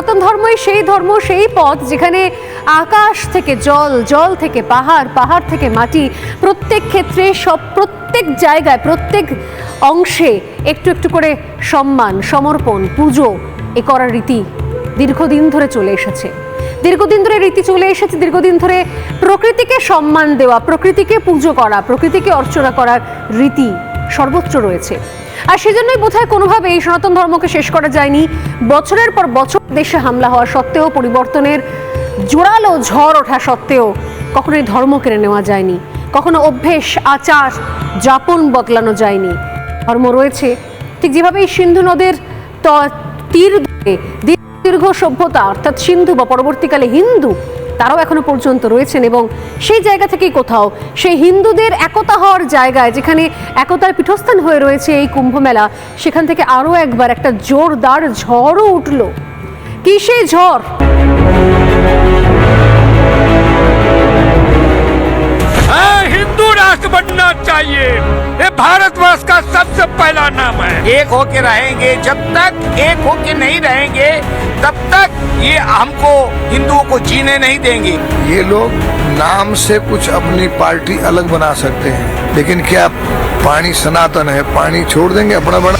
সনাতন ধর্মই সেই ধর্ম, সেই পথ যেখানে আকাশ থেকে জল, জল থেকে পাহাড়, পাহাড় থেকে মাটি, প্রত্যেক ক্ষেত্রে প্রত্যেক জায়গায় প্রত্যেক অংশে একটু একটু করে সম্মান, সমর্পণ, পুজো এ করার রীতি দীর্ঘদিন ধরে চলে এসেছে। দীর্ঘদিন ধরে রীতি চলে এসেছে, দীর্ঘদিন ধরে প্রকৃতিকে সম্মান দেওয়া, প্রকৃতিকে পুজো করা, প্রকৃতিকে অর্চনা করার রীতি সর্বত্র রয়েছে। আর সেজন্যই বোধহয় কোনোভাবে এই সনাতন ধর্মকে শেষ করা যায়নি। বছরের পর বছর দেশে হামলা হওয়া সত্ত্বেও, পরিবর্তনের জোরালো ঝড় ওঠা সত্ত্বেও কখনোই ধর্ম কেড়ে নেওয়া যায়নি, কখনো অভ্যেস, আচার, যাপন বদলানো যায়নি। ধর্ম রয়েছে ঠিক যেভাবে এই সিন্ধু নদের তীর ধরে দীর্ঘ সভ্যতা অর্থাৎ সিন্ধু বা পরবর্তীকালে হিন্দু, তারাও এখনো পর্যন্ত রয়েছেন। এবং সেই জায়গা থেকেই কোথাও সেই হিন্দুদের একতা হওয়ার জায়গায়, যেখানে একতার পীঠস্থান হয়ে রয়েছে এই কুম্ভ মেলা, সেখান থেকে আরও একবার একটা জোরদার ঝড়ও উঠল। কি সেই ঝড়? हिंदू राष्ट्र बनना चाहिए, ये भारतवर्ष का सबसे पहला नाम है। एक होके रहेंगे, जब तक एक होके नहीं रहेंगे तब तक ये हमको हिंदुओं को जीने नहीं देंगे। ये लोग नाम से कुछ अपनी पार्टी अलग बना सकते हैं, लेकिन क्या पानी सनातन है? पानी छोड़ देंगे अपना बड़ा?